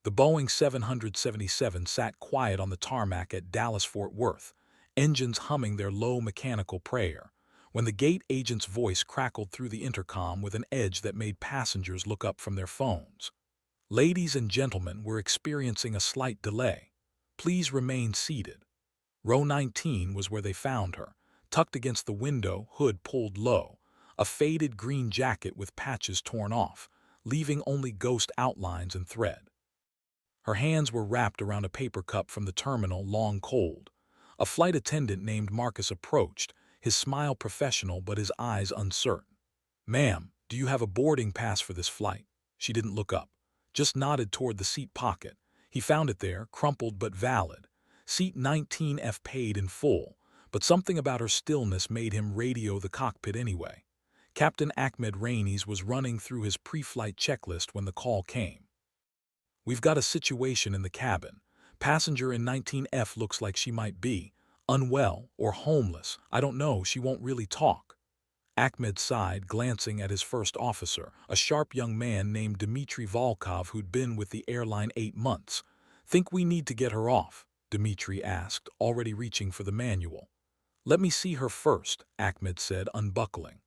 The Boeing 777 sat quiet on the tarmac at Dallas-Fort Worth, engines humming their low mechanical prayer, when the gate agent's voice crackled through the intercom with an edge that made passengers look up from their phones. Ladies and gentlemen, we're experiencing a slight delay. Please remain seated. Row 19 was where they found her, tucked against the window, hood pulled low, a faded green jacket with patches torn off, leaving only ghost outlines and thread. Her hands were wrapped around a paper cup from the terminal, long cold. A flight attendant named Marcus approached, his smile professional but his eyes uncertain. "Ma'am, do you have a boarding pass for this flight?" She didn't look up, just nodded toward the seat pocket. He found it there, crumpled but valid. Seat 19F paid in full, but something about her stillness made him radio the cockpit anyway. Captain Ahmed Raines was running through his pre-flight checklist when the call came. "We've got a situation in the cabin. Passenger in 19F looks like she might be unwell or homeless. I don't know, she won't really talk." Ahmed sighed, glancing at his first officer, a sharp young man named Dmitry Volkov who'd been with the airline 8 months. "Think we need to get her off?" Dmitry asked, already reaching for the manual. "Let me see her first," Ahmed said, unbuckling.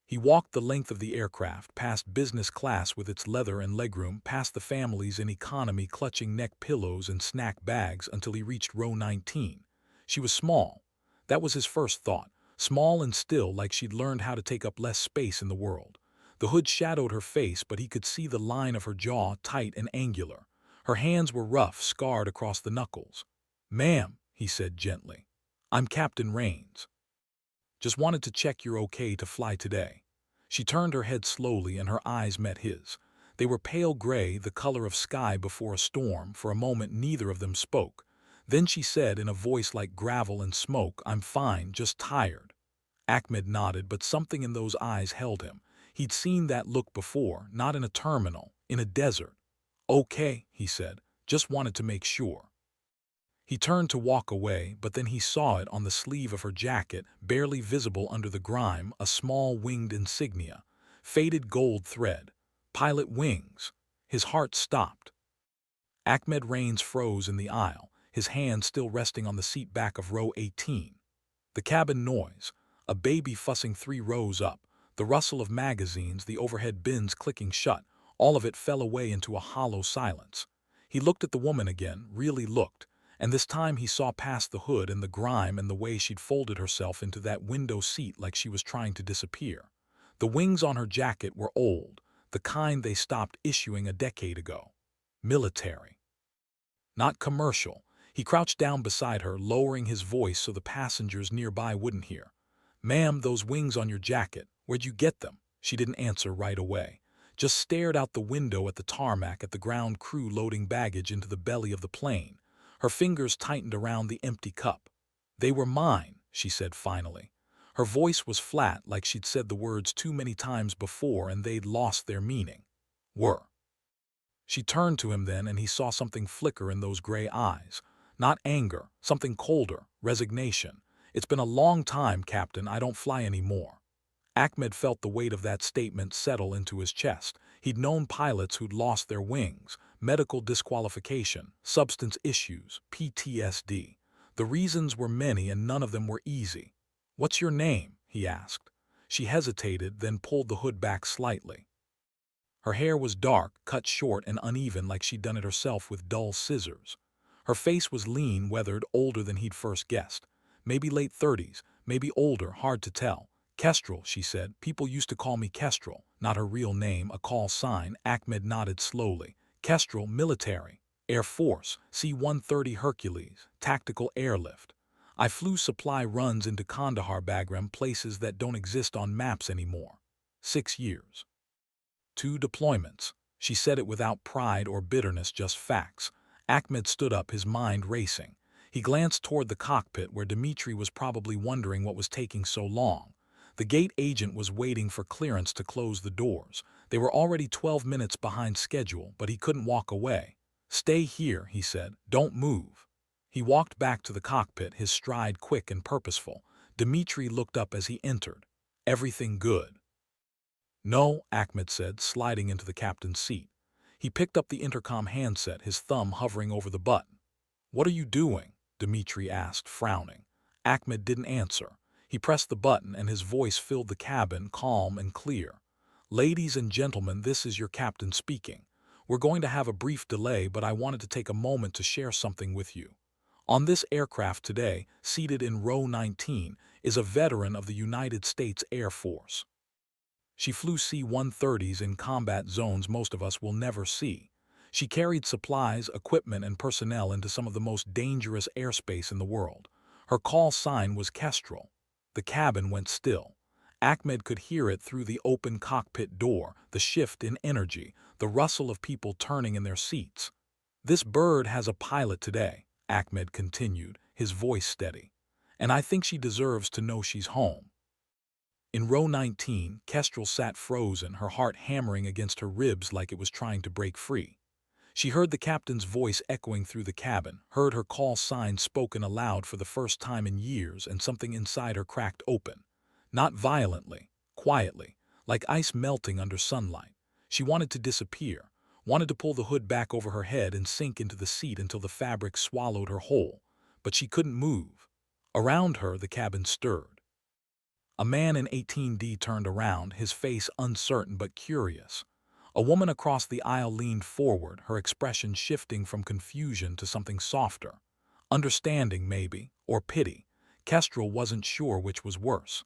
He walked the length of the aircraft, past business class with its leather and legroom, past the families in economy clutching neck pillows and snack bags until he reached row 19. She was small. That was his first thought. Small and still, like she'd learned how to take up less space in the world. The hood shadowed her face, but he could see the line of her jaw, tight and angular. Her hands were rough, scarred across the knuckles. "Ma'am," he said gently, "I'm Captain Raines. Just wanted to check you're okay to fly today." She turned her head slowly and her eyes met his. They were pale gray, the color of sky before a storm. For a moment neither of them spoke. Then she said in a voice like gravel and smoke, "I'm fine, just tired." Ahmed nodded, but something in those eyes held him. He'd seen that look before, not in a terminal, in a desert. "Okay," he said, "just wanted to make sure." He turned to walk away, but then he saw it on the sleeve of her jacket, barely visible under the grime, a small winged insignia. Faded gold thread. Pilot wings. His heart stopped. Ahmed Raines froze in the aisle, his hand still resting on the seat back of row 18. The cabin noise. A baby fussing 3 rows up. The rustle of magazines, the overhead bins clicking shut. All of it fell away into a hollow silence. He looked at the woman again, really looked. And this time he saw past the hood and the grime and the way she'd folded herself into that window seat like she was trying to disappear. The wings on her jacket were old, the kind they stopped issuing a decade ago. Military. Not commercial. He crouched down beside her, lowering his voice so the passengers nearby wouldn't hear. "Ma'am, those wings on your jacket, where'd you get them?" She didn't answer right away. Just stared out the window at the tarmac, at the ground crew loading baggage into the belly of the plane. Her fingers tightened around the empty cup. "They were mine," she said finally. Her voice was flat, like she'd said the words too many times before and they'd lost their meaning. "Were." She turned to him then and he saw something flicker in those gray eyes. Not anger, something colder, resignation. "It's been a long time, Captain, I don't fly anymore." Ahmed felt the weight of that statement settle into his chest. He'd known pilots who'd lost their wings, medical disqualification, substance issues, PTSD. The reasons were many and none of them were easy. "What's your name?" he asked. She hesitated, then pulled the hood back slightly. Her hair was dark, cut short and uneven like she'd done it herself with dull scissors. Her face was lean, weathered, older than he'd first guessed. Maybe late 30s, maybe older, hard to tell. "Kestrel," she said. "People used to call me Kestrel." Not her real name, a call sign. Ahmed nodded slowly. "Kestrel, military. Air Force, C-130 Hercules, tactical airlift. I flew supply runs into Kandahar, Bagram, places that don't exist on maps anymore. 6 years. 2 deployments." She said it without pride or bitterness, just facts. Ahmed stood up, his mind racing. He glanced toward the cockpit where Dmitry was probably wondering what was taking so long. The gate agent was waiting for clearance to close the doors. They were already 12 minutes behind schedule, but he couldn't walk away. "Stay here," he said. "Don't move." He walked back to the cockpit, his stride quick and purposeful. Dmitry looked up as he entered. "Everything good?" "No," Ahmed said, sliding into the captain's seat. He picked up the intercom handset, his thumb hovering over the button. "What are you doing?" Dmitri asked, frowning. Ahmed didn't answer. He pressed the button and his voice filled the cabin, calm and clear. "Ladies and gentlemen, this is your captain speaking. We're going to have a brief delay, but I wanted to take a moment to share something with you. On this aircraft today, seated in row 19, is a veteran of the United States Air Force. She flew C-130s in combat zones most of us will never see. She carried supplies, equipment, and personnel into some of the most dangerous airspace in the world. Her call sign was Kestrel." The cabin went still. Ahmed could hear it through the open cockpit door, the shift in energy, the rustle of people turning in their seats. "This bird has a pilot today," Ahmed continued, his voice steady. "And I think she deserves to know she's home." In row 19, Kestrel sat frozen, her heart hammering against her ribs like it was trying to break free. She heard the captain's voice echoing through the cabin, heard her call sign spoken aloud for the first time in years, and something inside her cracked open. Not violently, quietly, like ice melting under sunlight. She wanted to disappear, wanted to pull the hood back over her head and sink into the seat until the fabric swallowed her whole. But she couldn't move. Around her, the cabin stirred. A man in 18D turned around, his face uncertain but curious. A woman across the aisle leaned forward, her expression shifting from confusion to something softer. Understanding, maybe, or pity. Kestrel wasn't sure which was worse.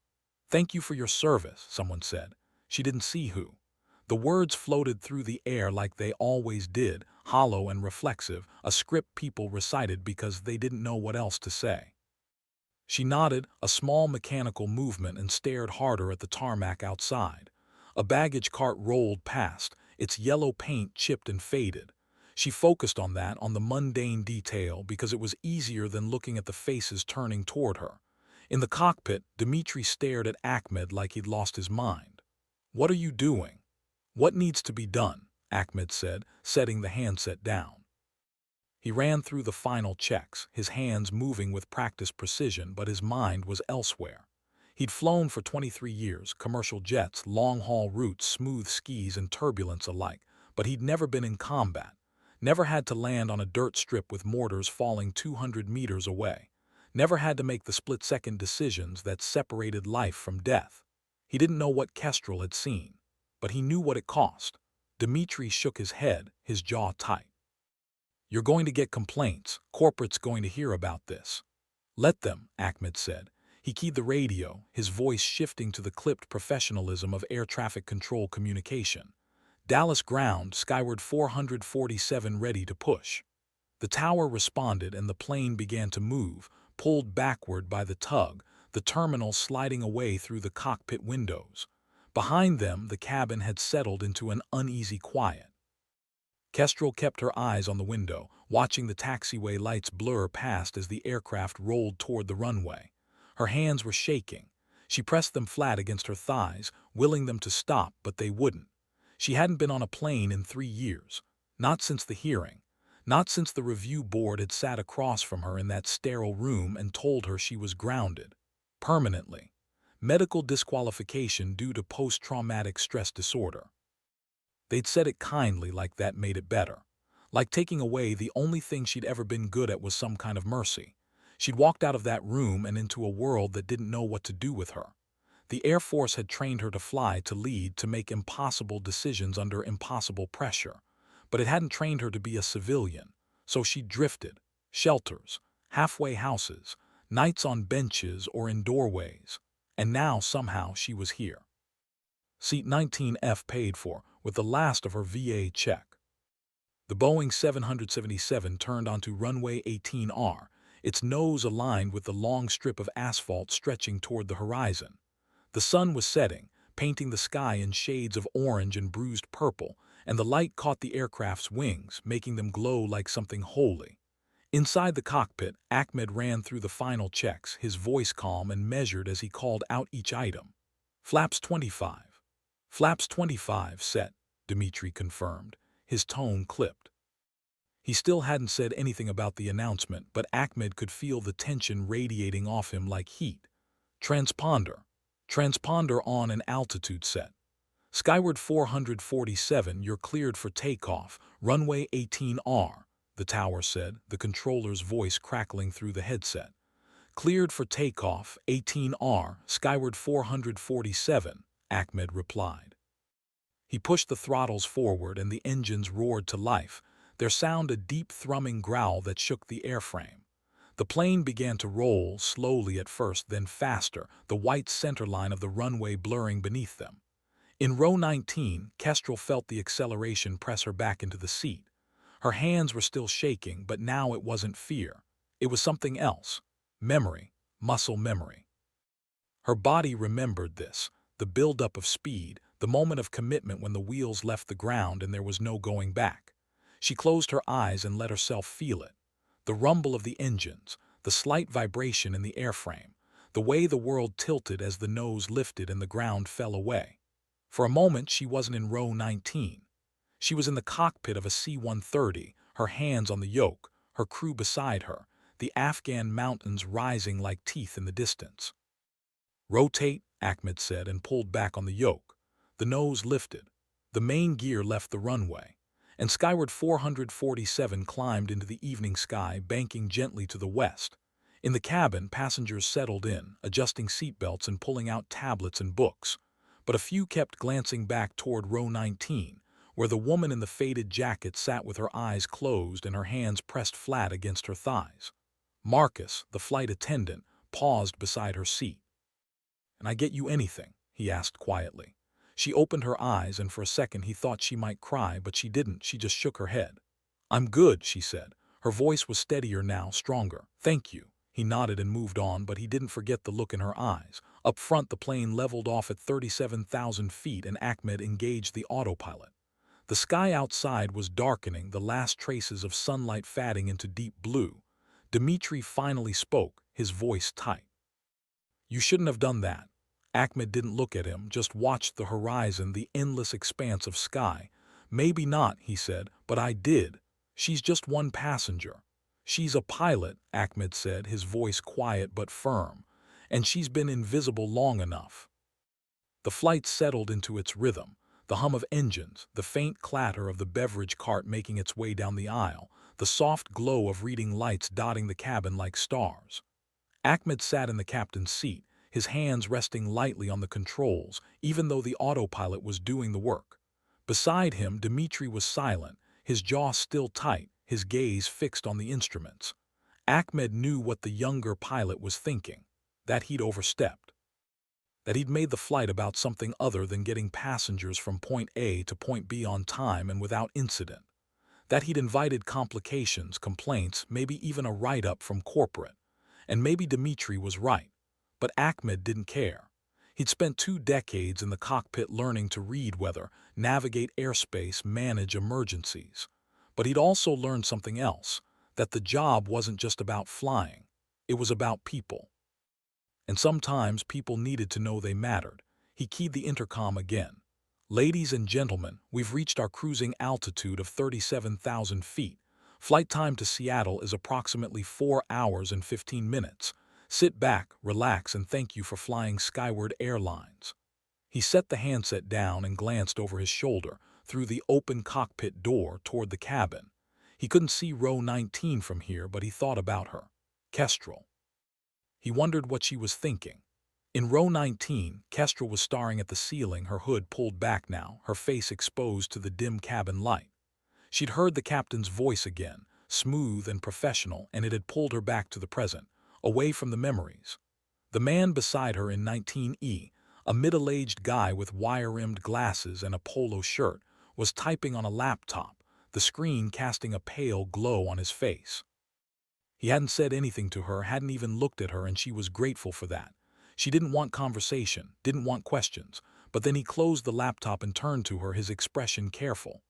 "Thank you for your service," someone said. She didn't see who. The words floated through the air like they always did, hollow and reflexive, a script people recited because they didn't know what else to say. She nodded, a small mechanical movement, and stared harder at the tarmac outside. A baggage cart rolled past, its yellow paint chipped and faded. She focused on that, on the mundane detail, because it was easier than looking at the faces turning toward her. In the cockpit, Dmitri stared at Ahmed like he'd lost his mind. "What are you doing?" "What needs to be done?" Ahmed said, setting the handset down. He ran through the final checks, his hands moving with practiced precision, but his mind was elsewhere. He'd flown for 23 years, commercial jets, long-haul routes, smooth skis, and turbulence alike, but he'd never been in combat, never had to land on a dirt strip with mortars falling 200 meters away, never had to make the split-second decisions that separated life from death. He didn't know what Kestrel had seen, but he knew what it cost. Dmitri shook his head, his jaw tight. "You're going to get complaints. Corporate's going to hear about this." "Let them," Ahmed said. He keyed the radio, his voice shifting to the clipped professionalism of air traffic control communication. "Dallas ground, skyward 447 ready to push." The tower responded and the plane began to move, pulled backward by the tug, the terminal sliding away through the cockpit windows. Behind them, the cabin had settled into an uneasy quiet. Kestrel kept her eyes on the window, watching the taxiway lights blur past as the aircraft rolled toward the runway. Her hands were shaking. She pressed them flat against her thighs, willing them to stop, but they wouldn't. She hadn't been on a plane in 3 years. Not since the hearing. Not since the review board had sat across from her in that sterile room and told her she was grounded. Permanently. Medical disqualification due to post-traumatic stress disorder. They'd said it kindly, like that made it better. Like taking away the only thing she'd ever been good at was some kind of mercy. She'd walked out of that room and into a world that didn't know what to do with her. The Air Force had trained her to fly, to lead, to make impossible decisions under impossible pressure. But it hadn't trained her to be a civilian. So she drifted. Shelters, halfway houses, nights on benches or in doorways. And now somehow she was here. Seat 19F paid for, with the last of her VA check. The Boeing 777 turned onto runway 18R, its nose aligned with the long strip of asphalt stretching toward the horizon. The sun was setting, painting the sky in shades of orange and bruised purple, and the light caught the aircraft's wings, making them glow like something holy. Inside the cockpit, Ahmed ran through the final checks, his voice calm and measured as he called out each item. "Flaps 25. Flaps 25 set," Dmitri confirmed, his tone clipped. He still hadn't said anything about the announcement, but Ahmed could feel the tension radiating off him like heat. "Transponder. Transponder on and altitude set." Skyward 447, you're cleared for takeoff, runway 18R, the tower said, the controller's voice crackling through the headset. Cleared for takeoff, 18R, Skyward 447, Ahmed replied. He pushed the throttles forward and the engines roared to life, their sound a deep thrumming growl that shook the airframe. The plane began to roll, slowly at first, then faster, the white centerline of the runway blurring beneath them. In row 19, Kestrel felt the acceleration press her back into the seat. Her hands were still shaking, but now it wasn't fear. It was something else. Memory. Muscle memory. Her body remembered this, the buildup of speed, the moment of commitment when the wheels left the ground and there was no going back. She closed her eyes and let herself feel it. The rumble of the engines, the slight vibration in the airframe, the way the world tilted as the nose lifted and the ground fell away. For a moment she wasn't in row 19. She was in the cockpit of a C-130, her hands on the yoke, her crew beside her, the Afghan mountains rising like teeth in the distance. Rotate, Ahmed said, and pulled back on the yoke. The nose lifted. The main gear left the runway, and Skyward 447 climbed into the evening sky, banking gently to the west. In the cabin, passengers settled in, adjusting seatbelts and pulling out tablets and books. But a few kept glancing back toward row 19, where the woman in the faded jacket sat with her eyes closed and her hands pressed flat against her thighs. Marcus, the flight attendant, paused beside her seat. "Can I get you anything?" he asked quietly. She opened her eyes, and for a second he thought she might cry, but she didn't. She just shook her head. "I'm good," she said. Her voice was steadier now, stronger. "Thank you." He nodded and moved on, but he didn't forget the look in her eyes. Up front, the plane leveled off at 37,000 feet, and Ahmed engaged the autopilot. The sky outside was darkening, the last traces of sunlight fading into deep blue. Dmitri finally spoke, his voice tight. "You shouldn't have done that." Ahmed didn't look at him, just watched the horizon, the endless expanse of sky. "Maybe not," he said, "but I did. She's just one passenger." "She's a pilot," Ahmed said, his voice quiet but firm, "and she's been invisible long enough." The flight settled into its rhythm, the hum of engines, the faint clatter of the beverage cart making its way down the aisle, the soft glow of reading lights dotting the cabin like stars. Ahmed sat in the captain's seat, his hands resting lightly on the controls, even though the autopilot was doing the work. Beside him, Dmitri was silent, his jaw still tight, his gaze fixed on the instruments. Ahmed knew what the younger pilot was thinking, that he'd overstepped, that he'd made the flight about something other than getting passengers from point A to point B on time and without incident, that he'd invited complications, complaints, maybe even a write-up from corporate. And maybe Dmitri was right, but Ahmed didn't care. He'd spent 2 decades in the cockpit learning to read weather, navigate airspace, manage emergencies. But he'd also learned something else, that the job wasn't just about flying. It was about people. And sometimes people needed to know they mattered. He keyed the intercom again. "Ladies and gentlemen, we've reached our cruising altitude of 37,000 feet. Flight time to Seattle is approximately 4 hours and 15 minutes. Sit back, relax, and thank you for flying Skyward Airlines." He set the handset down and glanced over his shoulder, through the open cockpit door toward the cabin. He couldn't see row 19 from here, but he thought about her. Kestrel. He wondered what she was thinking. In row 19, Kestrel was staring at the ceiling, her hood pulled back now, her face exposed to the dim cabin light. She'd heard the captain's voice again, smooth and professional, and it had pulled her back to the present, away from the memories. The man beside her in 19E, a middle-aged guy with wire-rimmed glasses and a polo shirt, was typing on a laptop, the screen casting a pale glow on his face. He hadn't said anything to her, hadn't even looked at her, and she was grateful for that. She didn't want conversation, didn't want questions, but then he closed the laptop and turned to her, his expression careful.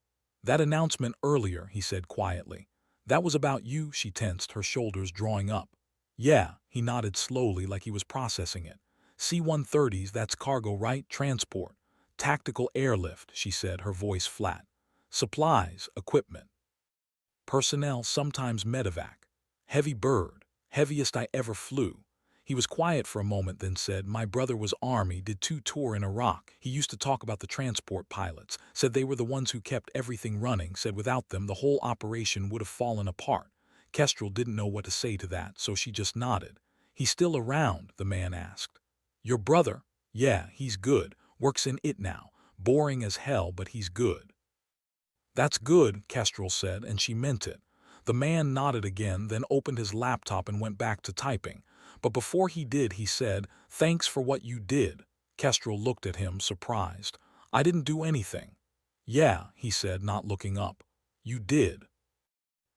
"That announcement earlier," he said quietly. "That was about you," she tensed, her shoulders drawing up. "Yeah," he nodded slowly like he was processing it. "C-130s, that's cargo, right? Transport. Tactical airlift," she said, her voice flat. "Supplies, equipment. Personnel, sometimes medevac. Heavy bird, heaviest I ever flew." He was quiet for a moment, then said, "My brother was Army, did 2 tours in Iraq. He used to talk about the transport pilots, said they were the ones who kept everything running, said without them the whole operation would have fallen apart." Kestrel didn't know what to say to that, so she just nodded. "He's still around?" the man asked. "Your brother?" "Yeah, he's good. Works in it now. Boring as hell, but he's good." "That's good," Kestrel said, and she meant it. The man nodded again, then opened his laptop and went back to typing. But before he did, he said, "Thanks for what you did." Kestrel looked at him, surprised. "I didn't do anything." "Yeah," he said, not looking up. "You did."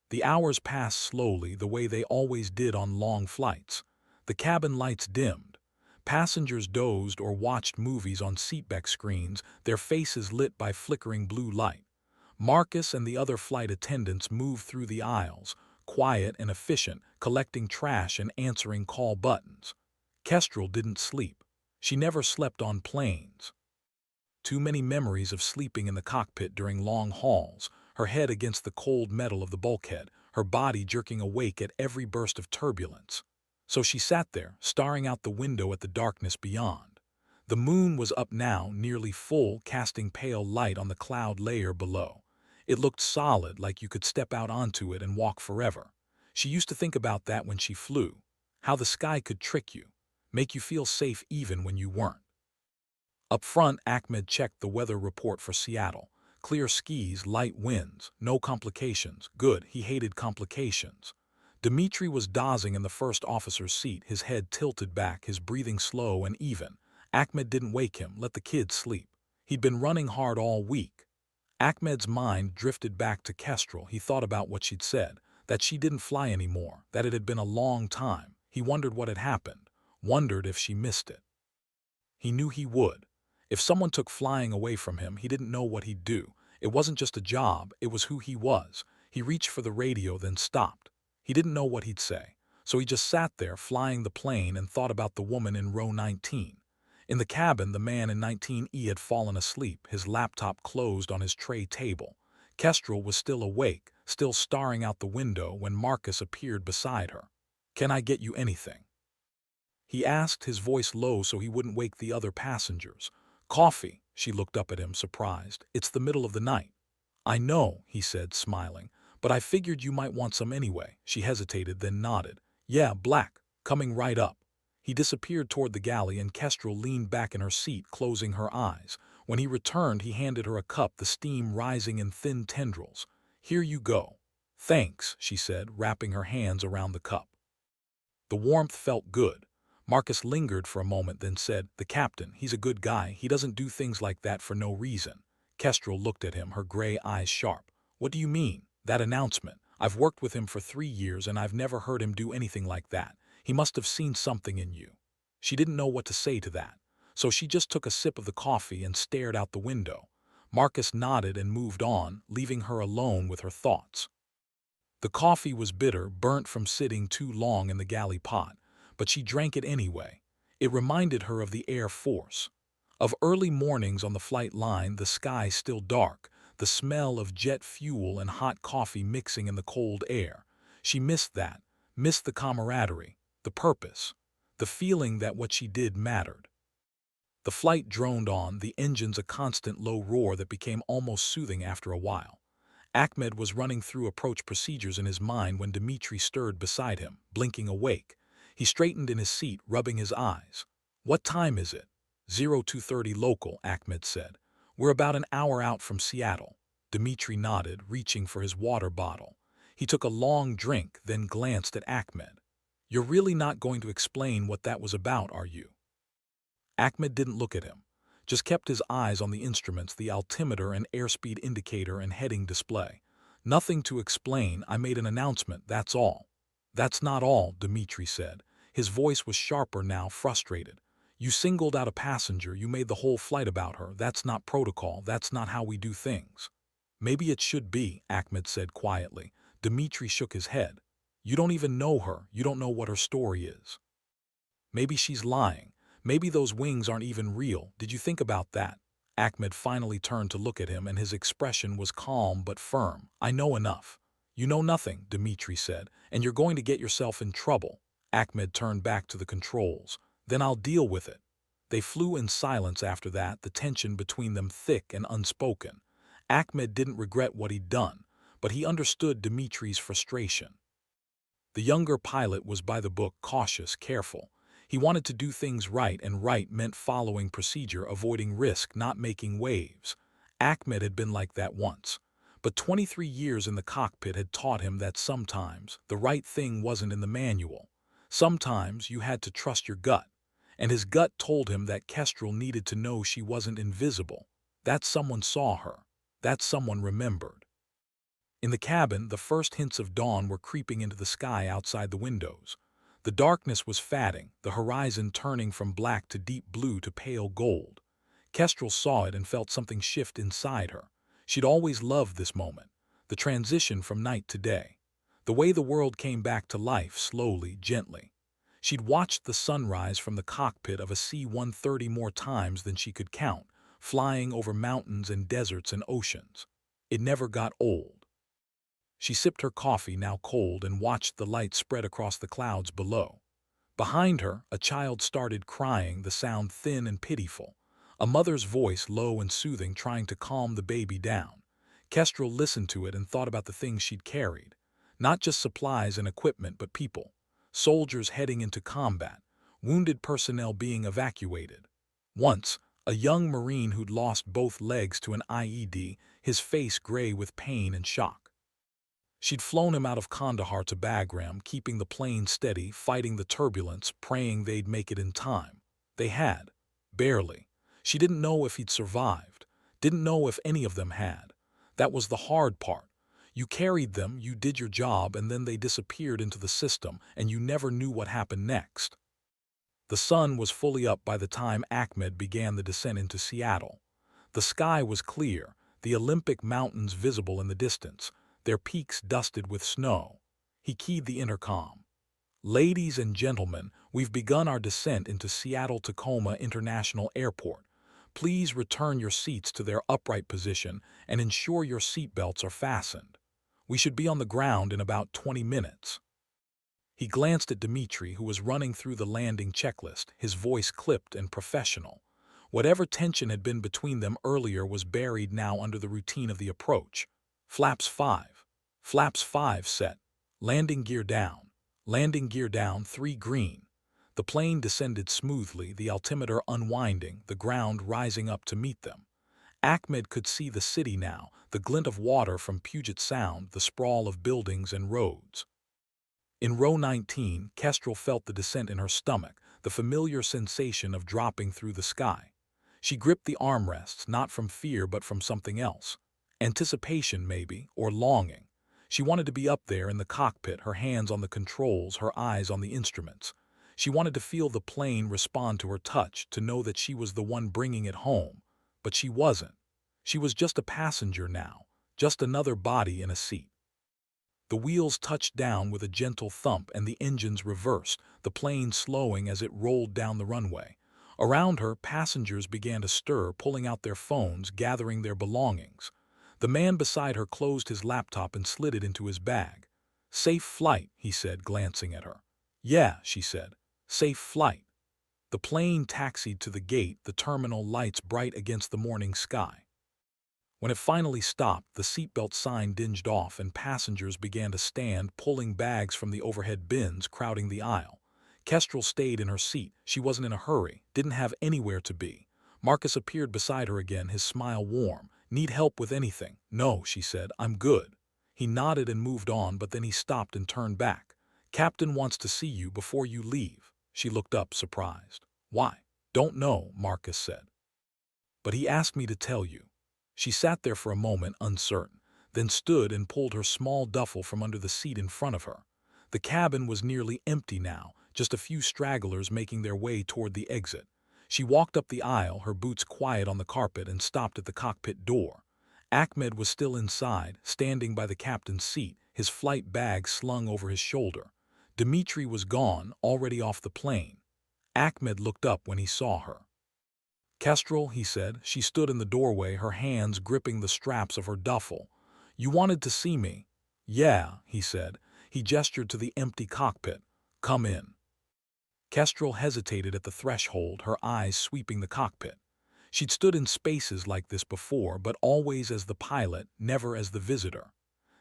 The hours passed slowly, the way they always did on long flights. The cabin lights dimmed. Passengers dozed or watched movies on seatback screens, their faces lit by flickering blue light. Marcus and the other flight attendants moved through the aisles, quiet and efficient, collecting trash and answering call buttons. Kestrel didn't sleep. She never slept on planes. Too many memories of sleeping in the cockpit during long hauls, her head against the cold metal of the bulkhead, her body jerking awake at every burst of turbulence. So she sat there, staring out the window at the darkness beyond. The moon was up now, nearly full, casting pale light on the cloud layer below. It looked solid, like you could step out onto it and walk forever. She used to think about that when she flew. How the sky could trick you, make you feel safe even when you weren't. Up front, Ahmed checked the weather report for Seattle. Clear skies, light winds, no complications. Good, he hated complications. Dimitri was dozing in the first officer's seat, his head tilted back, his breathing slow and even. Ahmed didn't wake him, let the kids sleep. He'd been running hard all week. Ahmed's mind drifted back to Kestrel. He thought about what she'd said, that she didn't fly anymore, that it had been a long time. He wondered what had happened, wondered if she missed it. He knew he would. If someone took flying away from him, he didn't know what he'd do. It wasn't just a job, it was who he was. He reached for the radio, then stopped. He didn't know what he'd say, so he just sat there, flying the plane, and thought about the woman in row 19. In the cabin, the man in 19E had fallen asleep, his laptop closed on his tray table. Kestrel was still awake, still staring out the window when Marcus appeared beside her. "Can I get you anything?" he asked, his voice low so he wouldn't wake the other passengers. "Coffee." She looked up at him, surprised. "It's the middle of the night." "I know," he said, smiling, "but I figured you might want some anyway." She hesitated, then nodded. "Yeah, black. Coming right up." He disappeared toward the galley, and Kestrel leaned back in her seat, closing her eyes. When he returned, he handed her a cup, the steam rising in thin tendrils. "Here you go." "Thanks," she said, wrapping her hands around the cup. The warmth felt good. Marcus lingered for a moment, then said, "The captain, he's a good guy. He doesn't do things like that for no reason." Kestrel looked at him, her gray eyes sharp. "What do you mean? That announcement? I've worked with him for 3 years and I've never heard him do anything like that. He must have seen something in you." She didn't know what to say to that, so she just took a sip of the coffee and stared out the window. Marcus nodded and moved on, leaving her alone with her thoughts. The coffee was bitter, burnt from sitting too long in the galley pot, but she drank it anyway. It reminded her of the Air Force, of early mornings on the flight line, the sky still dark, the smell of jet fuel and hot coffee mixing in the cold air. She missed that, missed the camaraderie, the purpose, the feeling that what she did mattered. The flight droned on, the engines a constant low roar that became almost soothing after a while. Ahmed was running through approach procedures in his mind when Dimitri stirred beside him, blinking awake. He straightened in his seat, rubbing his eyes. "What time is it?" 0230 local, Ahmed said. "We're about an hour out from Seattle." Dimitri nodded, reaching for his water bottle. He took a long drink, then glanced at Ahmed. "You're really not going to explain what that was about, are you?" Ahmed didn't look at him, just kept his eyes on the instruments, the altimeter and airspeed indicator and heading display. "Nothing to explain. I made an announcement, that's all." "That's not all," Dimitri said. His voice was sharper now, frustrated. "You singled out a passenger, you made the whole flight about her. That's not protocol, that's not how we do things." "Maybe it should be," Ahmed said quietly. Dimitri shook his head. "You don't even know her, you don't know what her story is. Maybe she's lying. Maybe those wings aren't even real. Did you think about that?" Ahmed finally turned to look at him, and his expression was calm but firm. "I know enough." "You know nothing," Dimitri said, "and you're going to get yourself in trouble." Ahmed turned back to the controls. Then I'll deal with it. They flew in silence after that, the tension between them thick and unspoken. Ahmed didn't regret what he'd done, but he understood Dimitri's frustration. The younger pilot was by the book, cautious, careful. He wanted to do things right, and right meant following procedure, avoiding risk, not making waves. Ahmed had been like that once. But 23 years in the cockpit had taught him that sometimes the right thing wasn't in the manual. Sometimes you had to trust your gut. And his gut told him that Kestrel needed to know she wasn't invisible. That someone saw her. That someone remembered. In the cabin, the first hints of dawn were creeping into the sky outside the windows. The darkness was fatting, the horizon turning from black to deep blue to pale gold. Kestrel saw it and felt something shift inside her. She'd always loved this moment, the transition from night to day, the way the world came back to life slowly, gently. She'd watched the sunrise from the cockpit of a C-130 more times than she could count, flying over mountains and deserts and oceans. It never got old. She sipped her coffee, now cold, and watched the light spread across the clouds below. Behind her, a child started crying, the sound thin and pitiful. A mother's voice, low and soothing, trying to calm the baby down. Kestrel listened to it and thought about the things she'd carried. Not just supplies and equipment, but people. Soldiers heading into combat. Wounded personnel being evacuated. Once, a young Marine who'd lost both legs to an IED, his face gray with pain and shock. She'd flown him out of Kandahar to Bagram, keeping the plane steady, fighting the turbulence, praying they'd make it in time. They had. Barely. She didn't know if he'd survived. Didn't know if any of them had. That was the hard part. You carried them, you did your job, and then they disappeared into the system, and you never knew what happened next. The sun was fully up by the time Ahmed began the descent into Seattle. The sky was clear, the Olympic mountains visible in the distance, their peaks dusted with snow. He keyed the intercom. "Ladies and gentlemen, we've begun our descent into Seattle-Tacoma International Airport. Please return your seats to their upright position and ensure your seatbelts are fastened. We should be on the ground in about 20 minutes." He glanced at Dimitri, who was running through the landing checklist, his voice clipped and professional. Whatever tension had been between them earlier was buried now under the routine of the approach. Flaps 5. Flaps 5 set. Landing gear down. Landing gear down, 3 green. The plane descended smoothly, the altimeter unwinding, the ground rising up to meet them. Ahmed could see the city now, the glint of water from Puget Sound, the sprawl of buildings and roads. In row 19, Kestrel felt the descent in her stomach, the familiar sensation of dropping through the sky. She gripped the armrests, not from fear but from something else. Anticipation, maybe, or longing. She wanted to be up there in the cockpit, her hands on the controls, her eyes on the instruments. She wanted to feel the plane respond to her touch, to know that she was the one bringing it home. But she wasn't. She was just a passenger now, just another body in a seat. The wheels touched down with a gentle thump and the engines reversed, the plane slowing as it rolled down the runway. Around her, passengers began to stir, pulling out their phones, gathering their belongings. The man beside her closed his laptop and slid it into his bag. "Safe flight," he said, glancing at her. "Yeah," she said. "Safe flight." The plane taxied to the gate, the terminal lights bright against the morning sky. When it finally stopped, the seatbelt sign dinged off and passengers began to stand, pulling bags from the overhead bins, crowding the aisle. Kestrel stayed in her seat. She wasn't in a hurry, didn't have anywhere to be. Marcus appeared beside her again, his smile warm. "Need help with anything?" "No," she said. "I'm good." He nodded and moved on, but then he stopped and turned back. "Captain wants to see you before you leave." She looked up, surprised. "Why?" "Don't know," Marcus said. "But he asked me to tell you." She sat there for a moment, uncertain, then stood and pulled her small duffel from under the seat in front of her. The cabin was nearly empty now, just a few stragglers making their way toward the exit. She walked up the aisle, her boots quiet on the carpet, and stopped at the cockpit door. Ahmed was still inside, standing by the captain's seat, his flight bag slung over his shoulder. Dimitri was gone, already off the plane. Ahmed looked up when he saw her. "Kestrel," he said. She stood in the doorway, her hands gripping the straps of her duffel. "You wanted to see me?" "Yeah," he said. He gestured to the empty cockpit. "Come in." Kestrel hesitated at the threshold, her eyes sweeping the cockpit. She'd stood in spaces like this before, but always as the pilot, never as the visitor.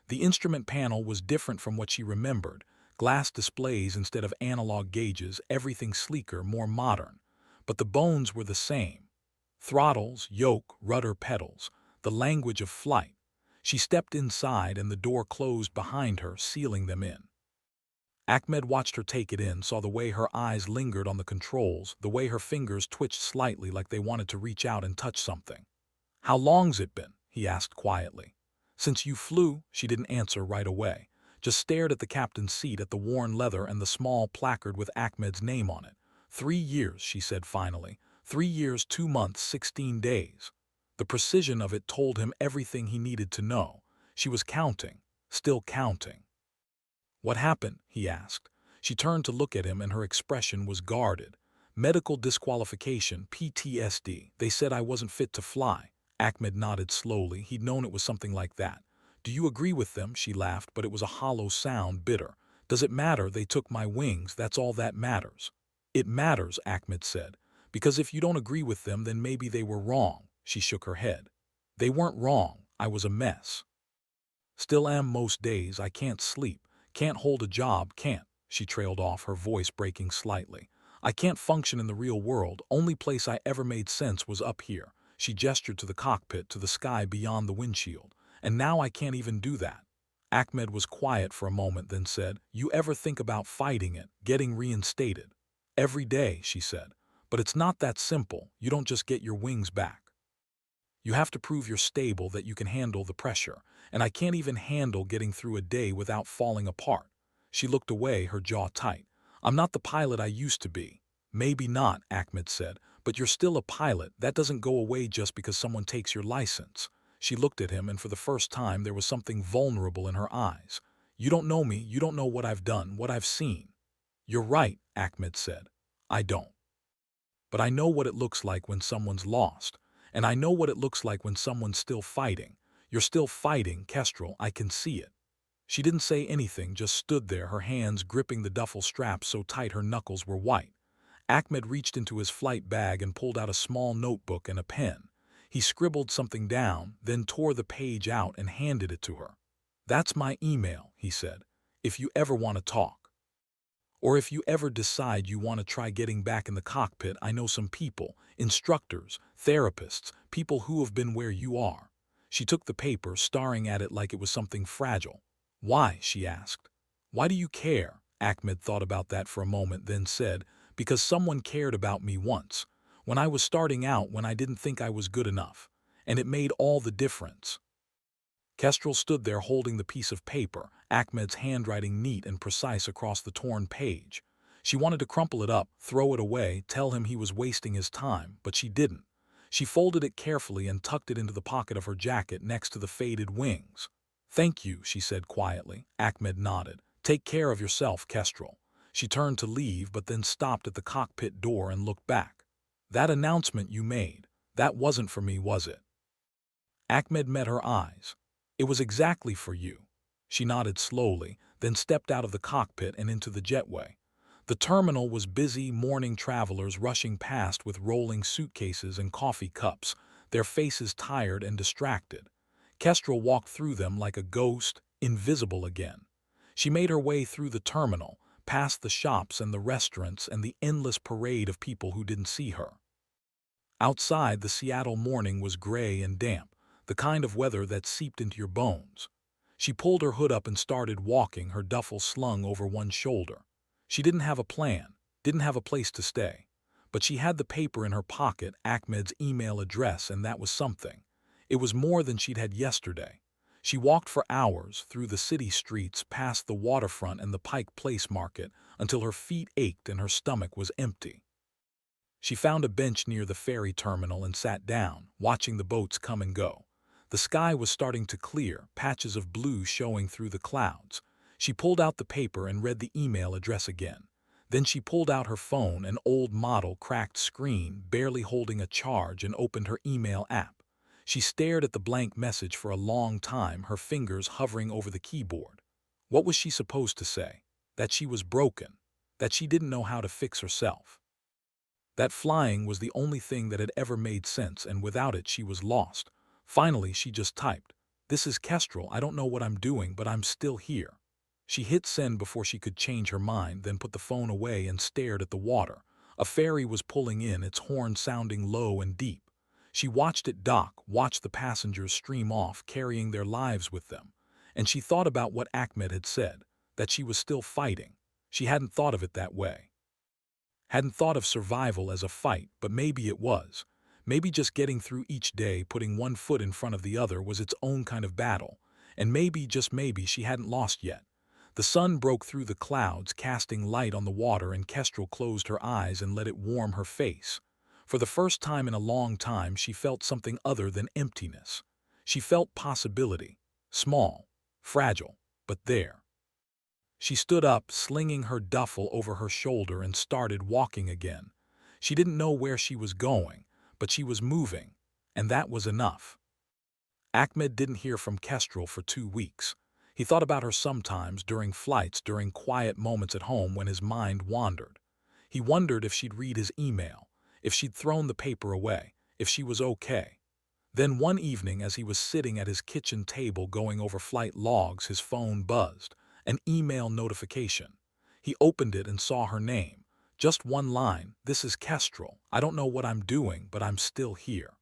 The instrument panel was different from what she remembered. Glass displays instead of analog gauges, everything sleeker, more modern. But the bones were the same. Throttles, yoke, rudder, pedals, the language of flight. She stepped inside and the door closed behind her, sealing them in. Ahmed watched her take it in, saw the way her eyes lingered on the controls, the way her fingers twitched slightly like they wanted to reach out and touch something. "How long's it been?" he asked quietly. "Since you flew?" She didn't answer right away, just stared at the captain's seat, at the worn leather and the small placard with Ahmed's name on it. 3 years, she said finally. 3 years, 2 months, 16 days. The precision of it told him everything he needed to know. She was counting, still counting. "What happened?" he asked. She turned to look at him and her expression was guarded. "Medical disqualification, PTSD. They said I wasn't fit to fly." Ahmed nodded slowly. He'd known it was something like that. "Do you agree with them?" She laughed, but it was a hollow sound, bitter. "Does it matter? They took my wings. That's all that matters." "It matters," Ahmed said. "Because if you don't agree with them, then maybe they were wrong." She shook her head. "They weren't wrong. I was a mess. Still am most days. I can't sleep. Can't hold a job, can't." She trailed off, her voice breaking slightly. "I can't function in the real world. Only place I ever made sense was up here." She gestured to the cockpit, to the sky beyond the windshield. "And now I can't even do that." Ahmed was quiet for a moment, then said, "You ever think about fighting it, getting reinstated?" "Every day," she said. "But it's not that simple. You don't just get your wings back. You have to prove you're stable, that you can handle the pressure. And I can't even handle getting through a day without falling apart." She looked away, her jaw tight. "I'm not the pilot I used to be." "Maybe not," Ahmed said, "but you're still a pilot. That doesn't go away just because someone takes your license." She looked at him, and for the first time there was something vulnerable in her eyes. "You don't know me. You don't know what I've done, what I've seen." "You're right," Ahmed said. "I don't. But I know what it looks like when someone's lost. And I know what it looks like when someone's still fighting. You're still fighting, Kestrel. I can see it." She didn't say anything, just stood there, her hands gripping the duffel strap so tight her knuckles were white. Ahmed reached into his flight bag and pulled out a small notebook and a pen. He scribbled something down, then tore the page out and handed it to her. "That's my email," he said, "if you ever want to talk. Or if you ever decide you want to try getting back in the cockpit, I know some people, instructors, therapists, people who have been where you are." She took the paper, staring at it like it was something fragile. "Why?" she asked. "Why do you care?" Ahmed thought about that for a moment, then said, "Because someone cared about me once. When I was starting out, when I didn't think I was good enough. And it made all the difference." Kestrel stood there holding the piece of paper, Ahmed's handwriting neat and precise across the torn page. She wanted to crumple it up, throw it away, tell him he was wasting his time, but she didn't. She folded it carefully and tucked it into the pocket of her jacket next to the faded wings. "Thank you," she said quietly. Ahmed nodded. "Take care of yourself, Kestrel." She turned to leave, but then stopped at the cockpit door and looked back. "That announcement you made, that wasn't for me, was it?" Ahmed met her eyes. "It was exactly for you." She nodded slowly, then stepped out of the cockpit and into the jetway. The terminal was busy, morning travelers rushing past with rolling suitcases and coffee cups, their faces tired and distracted. Kestrel walked through them like a ghost, invisible again. She made her way through the terminal, past the shops and the restaurants and the endless parade of people who didn't see her. Outside, the Seattle morning was gray and damp, the kind of weather that seeped into your bones. She pulled her hood up and started walking, her duffel slung over one shoulder. She didn't have a plan, didn't have a place to stay. But she had the paper in her pocket, Ahmed's email address, and that was something. It was more than she'd had yesterday. She walked for hours, through the city streets, past the waterfront and the Pike Place market, until her feet ached and her stomach was empty. She found a bench near the ferry terminal and sat down, watching the boats come and go. The sky was starting to clear, patches of blue showing through the clouds. She pulled out the paper and read the email address again. Then she pulled out her phone, an old model, cracked screen, barely holding a charge, and opened her email app. She stared at the blank message for a long time, her fingers hovering over the keyboard. What was she supposed to say? That she was broken. that she didn't know how to fix herself. That flying was the only thing that had ever made sense, and without it she was lost. Finally, she just typed, "This is Kestrel. I don't know what I'm doing, but I'm still here." She hit send before she could change her mind, then put the phone away and stared at the water. A ferry was pulling in, its horn sounding low and deep. She watched it dock, watched the passengers stream off, carrying their lives with them. And she thought about what Ahmed had said, that she was still fighting. She hadn't thought of it that way. Hadn't thought of survival as a fight, but maybe it was. Maybe just getting through each day, putting one foot in front of the other, was its own kind of battle. And maybe, just maybe, she hadn't lost yet. The sun broke through the clouds, casting light on the water, and Kestrel closed her eyes and let it warm her face. For the first time in a long time, she felt something other than emptiness. She felt possibility. Small, fragile, but there. She stood up, slinging her duffel over her shoulder, and started walking again. She didn't know where she was going, but she was moving, and that was enough. Ahmed didn't hear from Kestrel for 2 weeks. He thought about her sometimes, during flights, during quiet moments at home when his mind wandered. He wondered if she'd read his email, if she'd thrown the paper away, if she was okay. Then one evening, as he was sitting at his kitchen table going over flight logs, his phone buzzed. An email notification. He opened it and saw her name. Just one line, "This is Kestrel. I don't know what I'm doing, but I'm still here."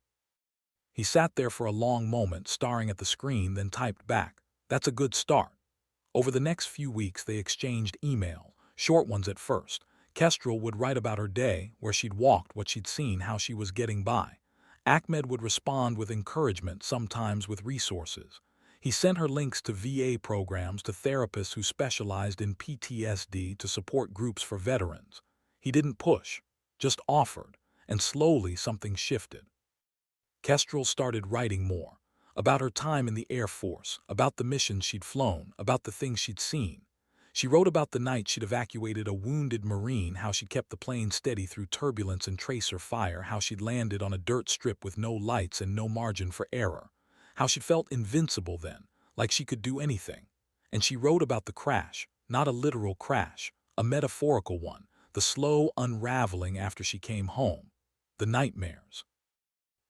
He sat there for a long moment, staring at the screen, then typed back, "That's a good start." Over the next few weeks they exchanged email, short ones at first. Kestrel would write about her day, where she'd walked, what she'd seen, how she was getting by. Ahmed would respond with encouragement, sometimes with resources. He sent her links to VA programs, to therapists who specialized in PTSD, to support groups for veterans. He didn't push, just offered, and slowly something shifted. Kestrel started writing more, about her time in the Air Force, about the missions she'd flown, about the things she'd seen. She wrote about the night she'd evacuated a wounded Marine, how she kept the plane steady through turbulence and tracer fire, how she'd landed on a dirt strip with no lights and no margin for error, how she'd felt invincible then, like she could do anything. And she wrote about the crash, not a literal crash, a metaphorical one, the slow unraveling after she came home, the nightmares,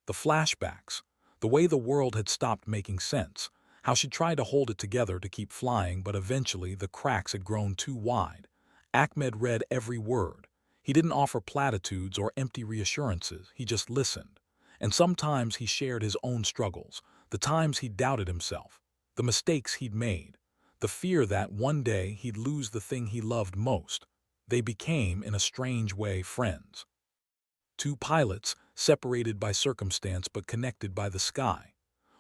the flashbacks, the way the world had stopped making sense, how she tried to hold it together to keep flying, but eventually the cracks had grown too wide. Ahmed read every word. He didn't offer platitudes or empty reassurances, he just listened. And sometimes he shared his own struggles, the times he doubted himself, the mistakes he'd made, the fear that one day he'd lose the thing he loved most. They became, in a strange way, friends. Two pilots, separated by circumstance but connected by the sky.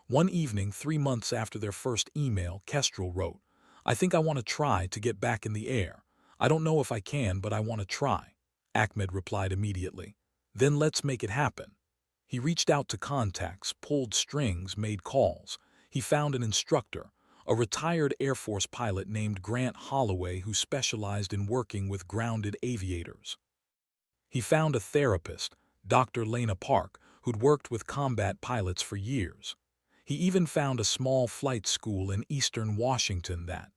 One evening, 3 months after their first email, Kestrel wrote, "I think I want to try to get back in the air. I don't know if I can, but I want to try." Ahmed replied immediately, "Then let's make it happen." He reached out to contacts, pulled strings, made calls. He found an instructor, a retired Air Force pilot named Grant Holloway, who specialized in working with grounded aviators. He found a therapist, Dr. Lena Park, who'd worked with combat pilots for years. He even found a small flight school in eastern Washington that,